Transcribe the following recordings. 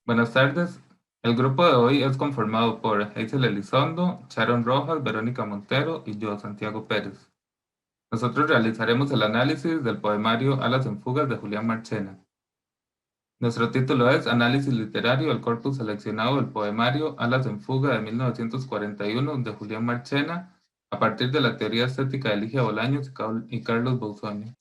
Buenas tardes. El grupo de hoy es conformado por Hazel Elizondo, Sharon Rojas, Verónica Montero y yo, Santiago Pérez. Nosotros realizaremos el análisis del poemario Alas en Fugas de Julián Marchena. Nuestro título es Análisis literario del corpus seleccionado del poemario Alas en Fuga de 1941 de Julián Marchena a partir de la teoría estética de Ligia Bolaños y Carlos Bausonio.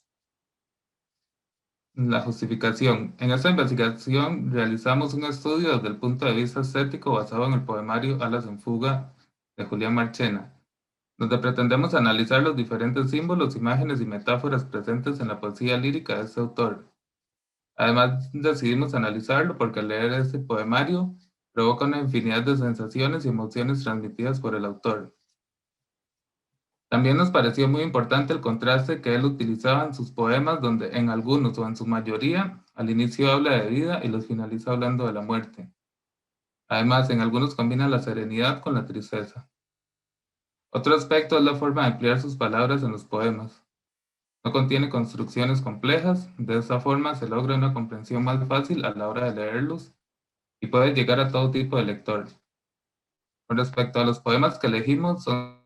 La justificación. En esta investigación realizamos un estudio desde el punto de vista estético basado en el poemario Alas en Fuga de Julián Marchena, donde pretendemos analizar los diferentes símbolos, imágenes y metáforas presentes en la poesía lírica de este autor. Además, decidimos analizarlo porque al leer este poemario provoca una infinidad de sensaciones y emociones transmitidas por el autor. También nos pareció muy importante el contraste que él utilizaba en sus poemas, donde en algunos o en su mayoría al inicio habla de vida y los finaliza hablando de la muerte. Además, en algunos combina la serenidad con la tristeza. Otro aspecto es la forma de emplear sus palabras en los poemas. No contiene construcciones complejas, de esta forma se logra una comprensión más fácil a la hora de leerlos y puede llegar a todo tipo de lector. Con respecto a los poemas que elegimos, son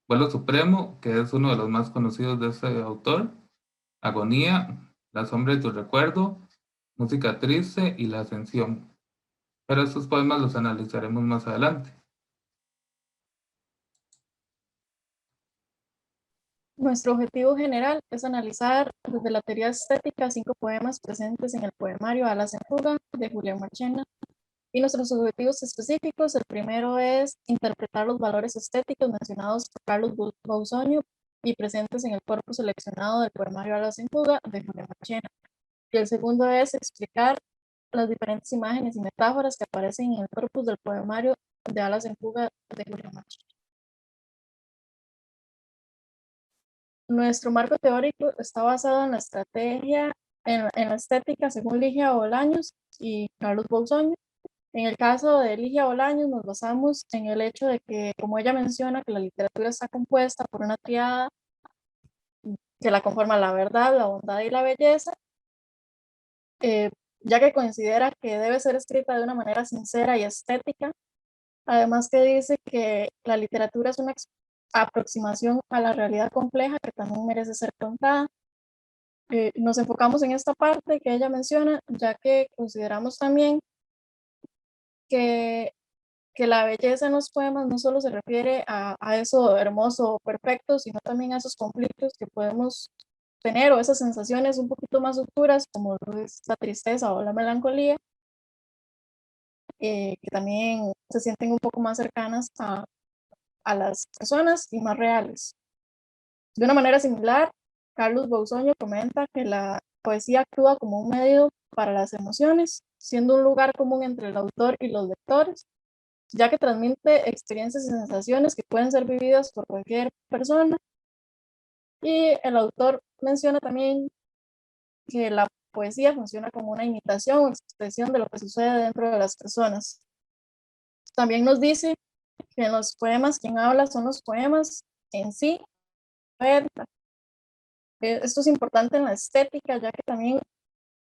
Vuelo Supremo, que es uno de los más conocidos de este autor, Agonía, La sombra de tu recuerdo, Música triste y La ascensión. Pero estos poemas los analizaremos más adelante. Nuestro objetivo general es analizar desde la teoría estética 5 poemas presentes en el poemario Alas en Fuga de Julián Marchena. Y nuestros objetivos específicos, el primero es interpretar los valores estéticos mencionados por Carlos Bausonio y presentes en el corpus seleccionado del poemario Alas en Fuga de Julián Marchena. Y el segundo es explicar las diferentes imágenes y metáforas que aparecen en el corpus del poemario de Alas en Fuga de Julián Marchena. Nuestro marco teórico está basado en la estrategia, en la estética según Ligia Bolaños y Carlos Bausonio. En el caso de Ligia Bolaños nos basamos en el hecho de que, como ella menciona, que la literatura está compuesta por una triada que la conforma la verdad, la bondad y la belleza, ya que considera que debe ser escrita de una manera sincera y estética. Además que dice que la literatura es una aproximación a la realidad compleja que también merece ser contada. Nos enfocamos en esta parte que ella menciona, ya que consideramos también que, que la belleza en los poemas no solo se refiere a eso hermoso o perfecto, sino también a esos conflictos que podemos tener o esas sensaciones un poquito más oscuras, como lo es la tristeza o la melancolía, que también se sienten un poco más cercanas a las personas y más reales. De una manera similar, Carlos Bausonio comenta que la poesía actúa como un medio para las emociones, siendo un lugar común entre el autor y los lectores, ya que transmite experiencias y sensaciones que pueden ser vividas por cualquier persona. Y el autor menciona también que la poesía funciona como una imitación o expresión de lo que sucede dentro de las personas. También nos dice que en los poemas quien habla son los poemas en sí. Esto es importante en la estética, ya que también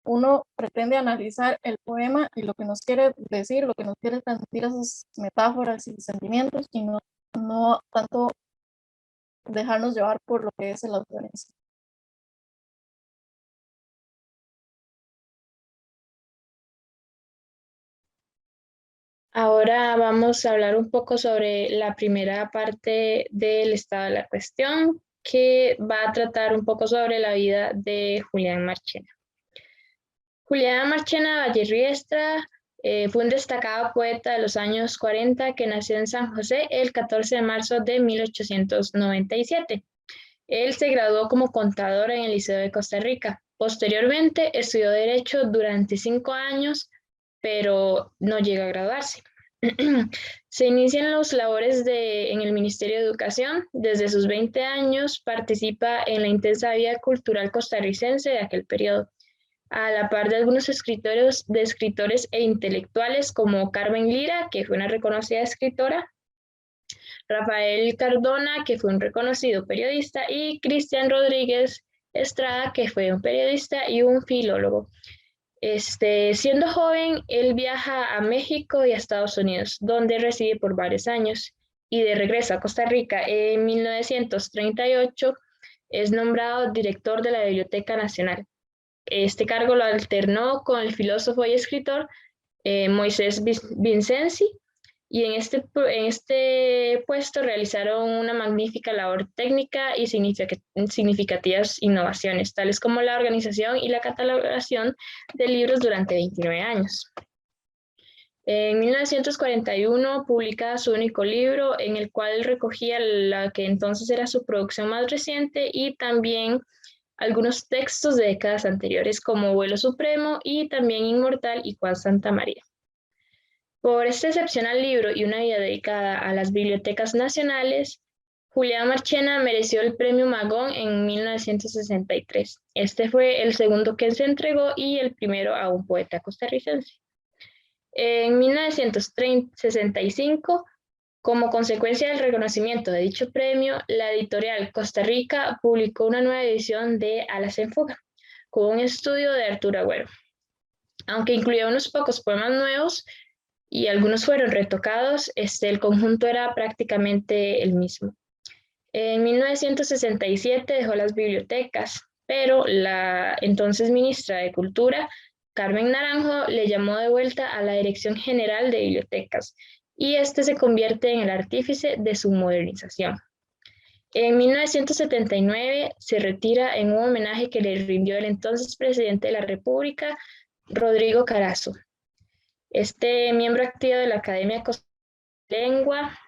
uno pretende analizar el poema y lo que nos quiere decir, lo que nos quiere transmitir esas metáforas y sentimientos, y no tanto dejarnos llevar por lo que es el autor en sí. Ahora vamos a hablar un poco sobre la primera parte del estado de la cuestión, que va a tratar un poco sobre la vida de Julián Marchena. Julián Marchena Vallerriestra fue un destacado poeta de los años 40 que nació en San José el 14 de marzo de 1897. Él se graduó como contador en el Liceo de Costa Rica. Posteriormente estudió Derecho durante 5 años, pero no llega a graduarse. Se inician los labores en el Ministerio de Educación. Desde sus 20 años participa en la intensa vida cultural costarricense de aquel periodo, a la par de algunos escritores e intelectuales como Carmen Lira, que fue una reconocida escritora, Rafael Cardona, que fue un reconocido periodista, y Cristian Rodríguez Estrada, que fue un periodista y un filólogo. Siendo joven, él viaja a México y a Estados Unidos, donde reside por varios años, y de regreso a Costa Rica en 1938 es nombrado director de la Biblioteca Nacional. Este cargo lo alternó con el filósofo y escritor Moisés Vincenzi, y en este puesto realizaron una magnífica labor técnica y significativas innovaciones, tales como la organización y la catalogación de libros durante 29 años. En 1941 publica su único libro, en el cual recogía la que entonces era su producción más reciente y también algunos textos de décadas anteriores, como Vuelo Supremo y también Inmortal y Juan Santa María. Por este excepcional libro y una vida dedicada a las bibliotecas nacionales, Julián Marchena mereció el Premio Magón en 1963. Este fue el segundo que se entregó y el primero a un poeta costarricense. En 1965, como consecuencia del reconocimiento de dicho premio, la editorial Costa Rica publicó una nueva edición de Alas en Fuga, con un estudio de Arturo Agüero. Aunque incluía unos pocos poemas nuevos y algunos fueron retocados, el conjunto era prácticamente el mismo. En 1967 dejó las bibliotecas, pero la entonces ministra de Cultura, Carmen Naranjo, le llamó de vuelta a la Dirección General de Bibliotecas y se convierte en el artífice de su modernización. En 1979 se retira en un homenaje que le rindió el entonces presidente de la República, Rodrigo Carazo. Miembro activo de la Academia Costarricense de Lengua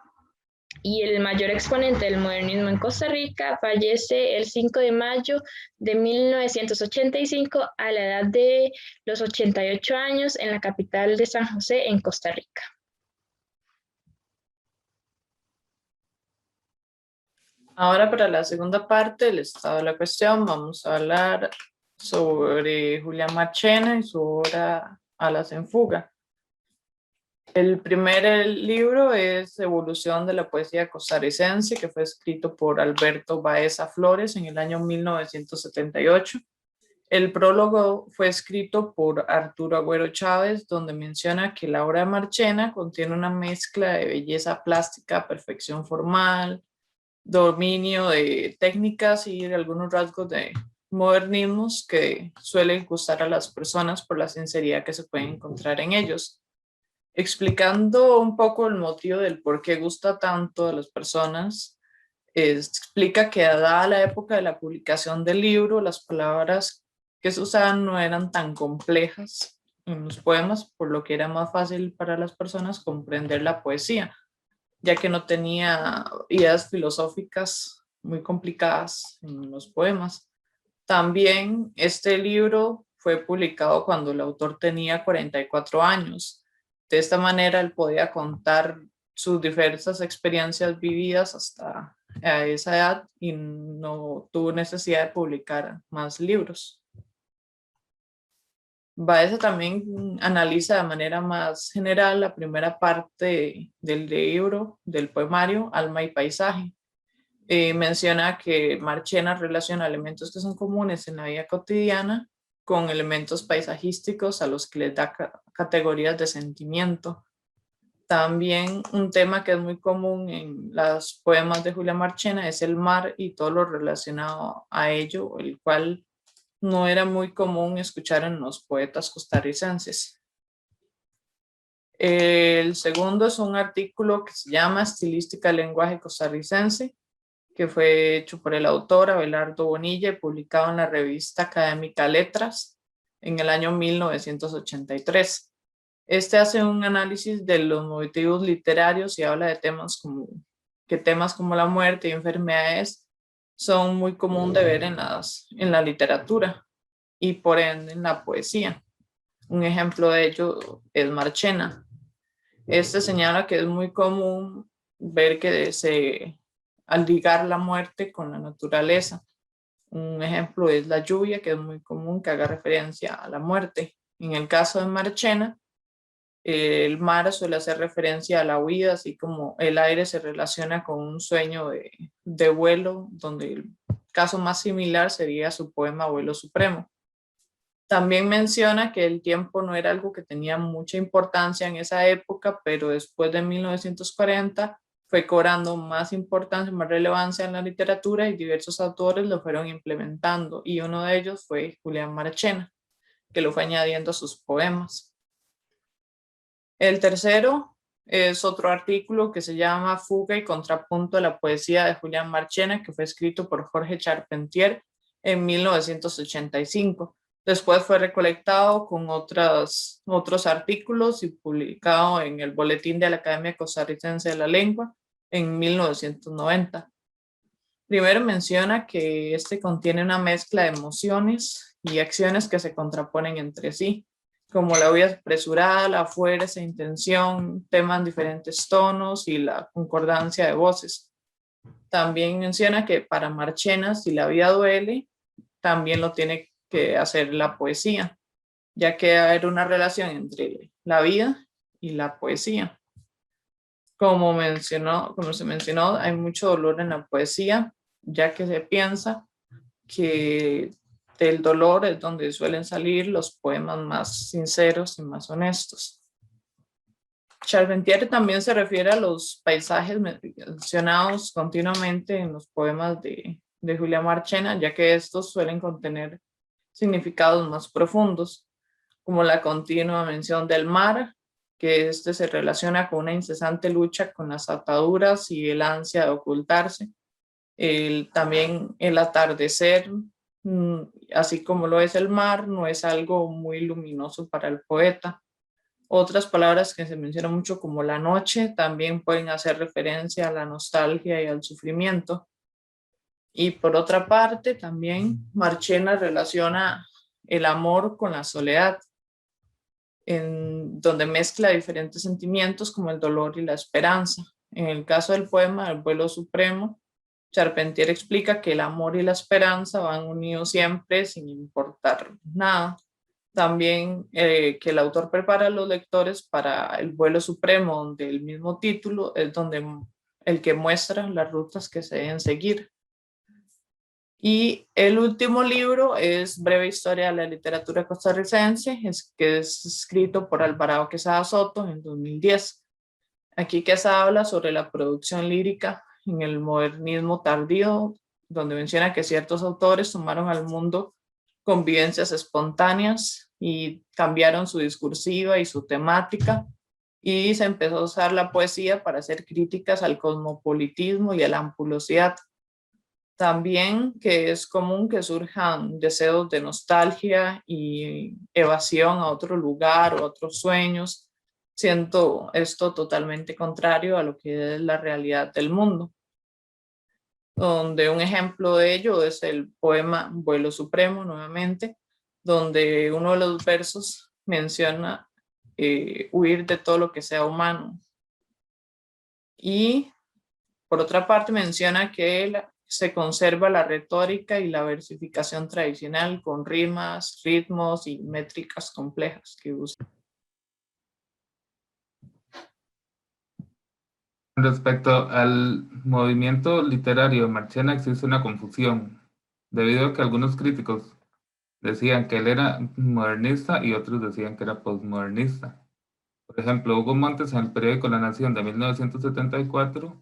y el mayor exponente del modernismo en Costa Rica, fallece el 5 de mayo de 1985 a la edad de los 88 años en la capital de San José, en Costa Rica. Ahora, para la segunda parte del estado de la cuestión, vamos a hablar sobre Julián Marchena y su obra Alas en Fuga. El primer libro es Evolución de la Poesía Costarricense, que fue escrito por Alberto Baeza Flores en el año 1978. El prólogo fue escrito por Arturo Agüero Chávez, donde menciona que la obra de Marchena contiene una mezcla de belleza plástica, perfección formal, dominio de técnicas y de algunos rasgos de modernismos que suelen gustar a las personas por la sinceridad que se puede encontrar en ellos. Explicando un poco el motivo del por qué gusta tanto a las personas, explica que dada la época de la publicación del libro, las palabras que se usaban no eran tan complejas en los poemas, por lo que era más fácil para las personas comprender la poesía, ya que no tenía ideas filosóficas muy complicadas en los poemas. También este libro fue publicado cuando el autor tenía 44 años. De esta manera él podía contar sus diversas experiencias vividas hasta a esa edad y no tuvo necesidad de publicar más libros. Baeza también analiza de manera más general la primera parte del libro, del poemario, Alma y Paisaje. Menciona que Marchena relaciona elementos que son comunes en la vida cotidiana con elementos paisajísticos a los que les da categorías de sentimiento. También un tema que es muy común en los poemas de Julián Marchena es el mar y todo lo relacionado a ello, el cual no era muy común escuchar en los poetas costarricenses. El segundo es un artículo que se llama Estilística del lenguaje costarricense, que fue hecho por el autor Abelardo Bonilla y publicado en la revista académica Letras en el año 1983. Hace un análisis de los motivos literarios y habla de temas como la muerte y enfermedades son muy común de ver en la literatura y por ende en la poesía. Un ejemplo de ello es Marchena. Señala que es muy común ver que al ligar la muerte con la naturaleza. Un ejemplo es la lluvia, que es muy común que haga referencia a la muerte. En el caso de Marchena, el mar suele hacer referencia a la huida, así como el aire se relaciona con un sueño de vuelo, donde el caso más similar sería su poema Vuelo Supremo. También menciona que el tiempo no era algo que tenía mucha importancia en esa época, pero después de 1940 fue cobrando más importancia, más relevancia en la literatura y diversos autores lo fueron implementando, y uno de ellos fue Julián Marchena, que lo fue añadiendo a sus poemas. El tercero es otro artículo que se llama Fuga y contrapunto de la poesía de Julián Marchena, que fue escrito por Jorge Charpentier en 1985. Después fue recolectado con otros artículos y publicado en el Boletín de la Academia Costarricense de la Lengua en 1990. Primero menciona que este contiene una mezcla de emociones y acciones que se contraponen entre sí, como la huida apresurada, la fuerza, intención, temas en diferentes tonos y la concordancia de voces. También menciona que para Marchena, si la vida duele, también lo tiene que hacer la poesía, ya que hay una relación entre la vida y la poesía. Como se mencionó, hay mucho dolor en la poesía, ya que se piensa que del dolor es donde suelen salir los poemas más sinceros y más honestos. Charpentier también se refiere a los paisajes mencionados continuamente en los poemas de Julián Marchena, ya que estos suelen contener significados más profundos, como la continua mención del mar, que este se relaciona con una incesante lucha con las ataduras y el ansia de ocultarse. También el atardecer, así como lo es el mar, no es algo muy luminoso para el poeta. Otras palabras que se mencionan mucho, como la noche, también pueden hacer referencia a la nostalgia y al sufrimiento. Y por otra parte, también Marchena relaciona el amor con la soledad, en donde mezcla diferentes sentimientos como el dolor y la esperanza. En el caso del poema El vuelo supremo, Charpentier explica que el amor y la esperanza van unidos siempre sin importar nada. También que el autor prepara a los lectores para el vuelo supremo, donde el mismo título es donde el que muestra las rutas que se deben seguir. Y el último libro es Breve Historia de la Literatura Costarricense, que es escrito por Alvarado Quesada Soto en 2010. Aquí Quesada habla sobre la producción lírica en el modernismo tardío, donde menciona que ciertos autores tomaron al mundo con vivencias espontáneas y cambiaron su discursiva y su temática, y se empezó a usar la poesía para hacer críticas al cosmopolitismo y a la ampulosidad. También que es común que surjan deseos de nostalgia y evasión a otro lugar o otros sueños, siendo esto totalmente contrario a lo que es la realidad del mundo. Donde un ejemplo de ello es el poema Vuelo Supremo, nuevamente, donde uno de los versos menciona huir de todo lo que sea humano. Y por otra parte menciona que se conserva la retórica y la versificación tradicional con rimas, ritmos y métricas complejas que usa. Respecto al movimiento literario de Marchena existe una confusión, debido a que algunos críticos decían que él era modernista y otros decían que era postmodernista. Por ejemplo, Hugo Montes en el periódico La Nación de 1974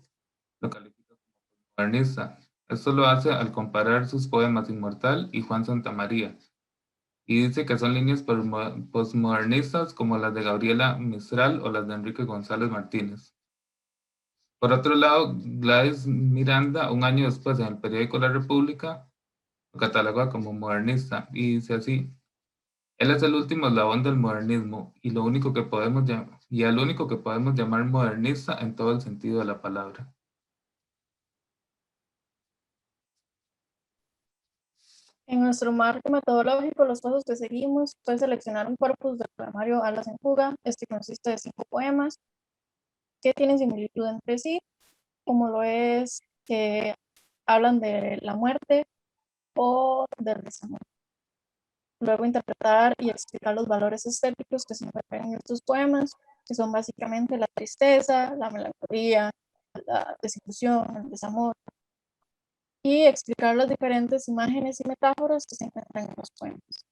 lo califica como modernista. Esto lo hace al comparar sus poemas Inmortal y Juan Santamaría, y dice que son líneas postmodernistas como las de Gabriela Mistral o las de Enrique González Martínez. Por otro lado, Gladys Miranda, un año después en el periódico La República, lo cataloga como modernista y dice así: él es el último eslabón del modernismo y al único que podemos llamar modernista en todo el sentido de la palabra. En nuestro marco metodológico, los pasos que seguimos fue seleccionar un corpus del poemario Alas en Fuga. Este consiste de 5 poemas que tienen similitud entre sí, como lo es que hablan de la muerte o del desamor. Luego interpretar y explicar los valores estéticos que se encuentran en estos poemas, que son básicamente la tristeza, la melancolía, la desilusión, el desamor, y explicar las diferentes imágenes y metáforas que se encuentran en los poemas.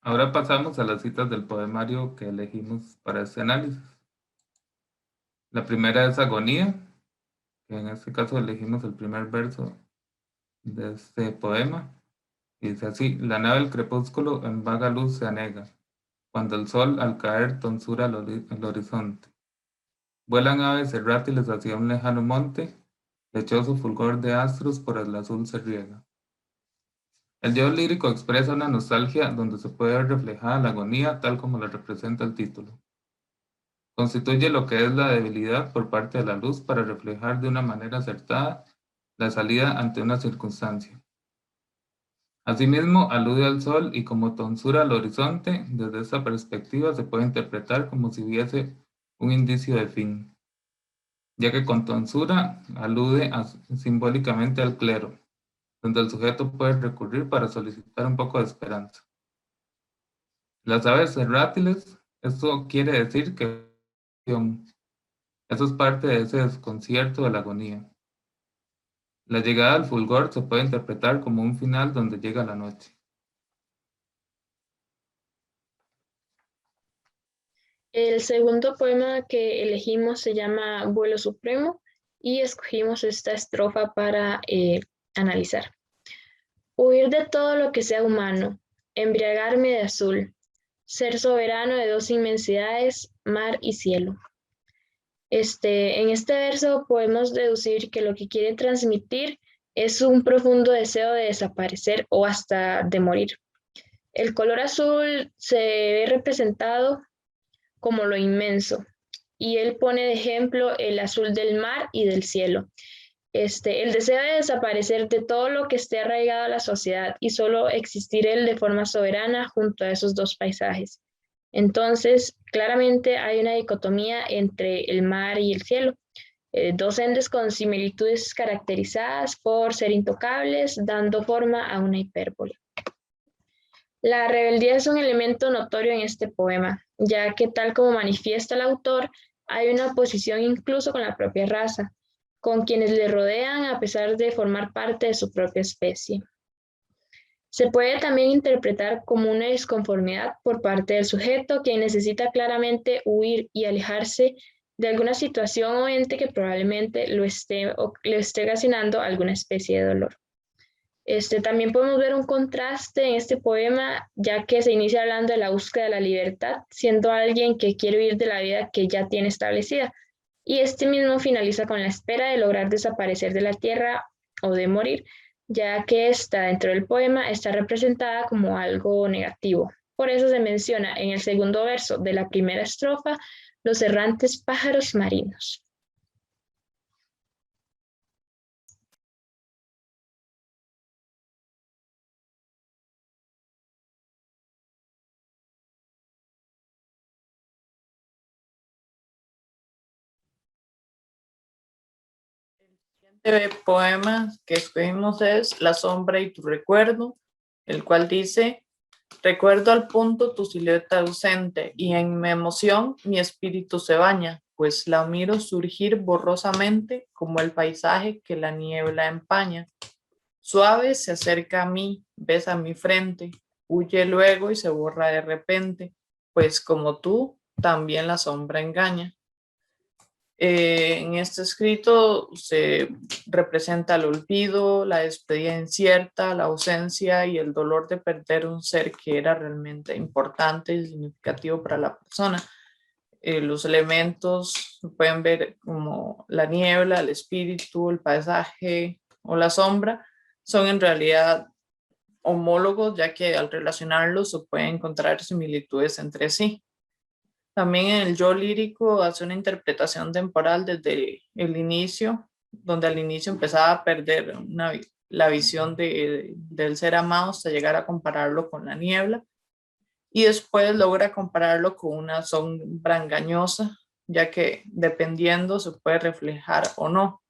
Ahora pasamos a las citas del poemario que elegimos para este análisis. La primera es Agonía, que en este caso elegimos el primer verso de este poema. Y dice así: la nave del crepúsculo en vaga luz se anega, cuando el sol al caer tonsura el horizonte. Vuelan aves errátiles hacia un lejano monte, lechoso fulgor de astros por el azul se riega. El yo lírico expresa una nostalgia donde se puede ver reflejada la agonía tal como la representa el título. Constituye lo que es la debilidad por parte de la luz para reflejar de una manera acertada la salida ante una circunstancia. Asimismo, alude al sol y como tonsura al horizonte, desde esta perspectiva se puede interpretar como si hubiese un indicio de fin, ya que con tonsura alude simbólicamente al clero, donde el sujeto puede recurrir para solicitar un poco de esperanza. Las aves errátiles, esto quiere decir que eso es parte de ese desconcierto de la agonía. La llegada al fulgor se puede interpretar como un final donde llega la noche. El segundo poema que elegimos se llama Vuelo Supremo y escogimos esta estrofa para analizar. Huir de todo lo que sea humano, embriagarme de azul, ser soberano de dos inmensidades, mar y cielo. En este verso podemos deducir que lo que quiere transmitir es un profundo deseo de desaparecer o hasta de morir. El color azul se ve representado como lo inmenso, y él pone de ejemplo el azul del mar y del cielo. El deseo de desaparecer de todo lo que esté arraigado a la sociedad y solo existir él de forma soberana junto a esos dos paisajes. Entonces, claramente hay una dicotomía entre el mar y el cielo, dos entes con similitudes caracterizadas por ser intocables, dando forma a una hipérbole. La rebeldía es un elemento notorio en este poema, ya que tal como manifiesta el autor, hay una oposición incluso con la propia raza, con quienes le rodean a pesar de formar parte de su propia especie. Se puede también interpretar como una disconformidad por parte del sujeto, quien necesita claramente huir y alejarse de alguna situación o ente que probablemente le esté ocasionando alguna especie de dolor. También podemos ver un contraste en este poema, ya que se inicia hablando de la búsqueda de la libertad, siendo alguien que quiere huir de la vida que ya tiene establecida, y mismo finaliza con la espera de lograr desaparecer de la tierra o de morir, ya que esta dentro del poema está representada como algo negativo. Por eso se menciona en el segundo verso de la primera estrofa los errantes pájaros marinos. El siguiente poema que escogimos es La sombra y tu recuerdo, el cual dice: recuerdo al punto tu silueta ausente y en mi emoción mi espíritu se baña, pues la miro surgir borrosamente como el paisaje que la niebla empaña. Suave se acerca a mí, besa mi frente, huye luego y se borra de repente, pues como tú, también la sombra engaña. En este escrito se representa el olvido, la despedida incierta, la ausencia y el dolor de perder un ser que era realmente importante y significativo para la persona. Los elementos se pueden ver como la niebla, el espíritu, el paisaje o la sombra, son en realidad homólogos, ya que al relacionarlos se pueden encontrar similitudes entre sí. También en el yo lírico hace una interpretación temporal desde el inicio, donde al inicio empezaba a perder la visión del ser amado hasta llegar a compararlo con la niebla, y después logra compararlo con una sombra engañosa, ya que dependiendo se puede reflejar o no.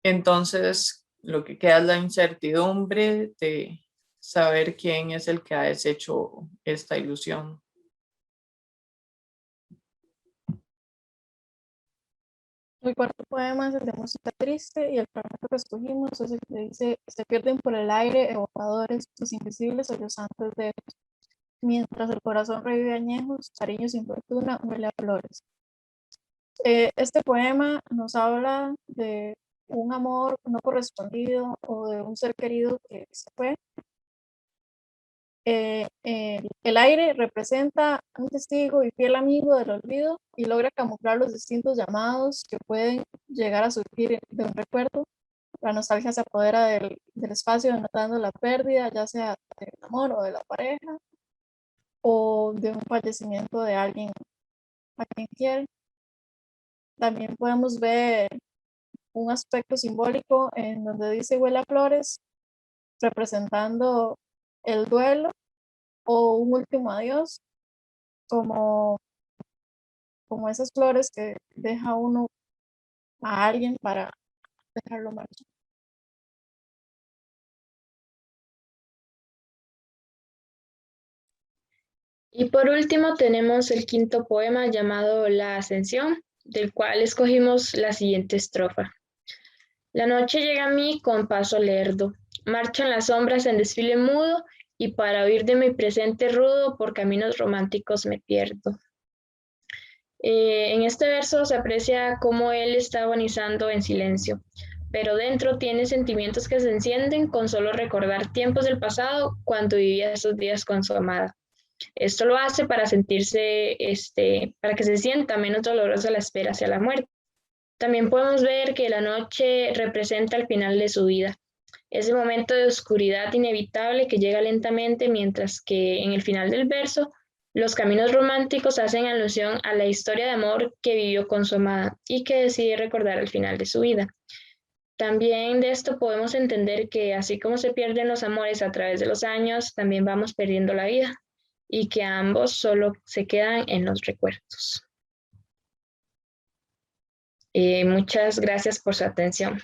Entonces lo que queda es la incertidumbre de saber quién es el que ha deshecho esta ilusión. El cuarto poema es el de música triste y el fragmento que escogimos es el que dice: se pierden por el aire evocadores, los invisibles sollozantes de mientras el corazón revive añejos, cariño sin fortuna, huele a flores. Este poema nos habla de un amor no correspondido o de un ser querido que se fue. El aire representa un testigo y fiel amigo del olvido y logra camuflar los distintos llamados que pueden llegar a surgir de un recuerdo. La nostalgia se apodera del espacio denotando la pérdida, ya sea del amor o de la pareja, o de un fallecimiento de alguien a quien quiere. También podemos ver un aspecto simbólico en donde dice huele a flores, representando el duelo o un último adiós, como esas flores que deja uno a alguien para dejarlo marchar. Y por último tenemos el quinto poema llamado La Ascensión, del cual escogimos la siguiente estrofa. La noche llega a mí con paso lerdo, marchan las sombras en desfile mudo y para huir de mi presente rudo por caminos románticos me pierdo. En este verso se aprecia cómo él está agonizando en silencio, pero dentro tiene sentimientos que se encienden con solo recordar tiempos del pasado cuando vivía esos días con su amada. Esto lo hace para sentirse, para que se sienta menos dolorosa la espera hacia la muerte. También podemos ver que la noche representa el final de su vida, ese momento de oscuridad inevitable que llega lentamente, mientras que en el final del verso, los caminos románticos hacen alusión a la historia de amor que vivió con su amada y que decide recordar al final de su vida. También de esto podemos entender que así como se pierden los amores a través de los años, también vamos perdiendo la vida y que ambos solo se quedan en los recuerdos. Muchas gracias por su atención.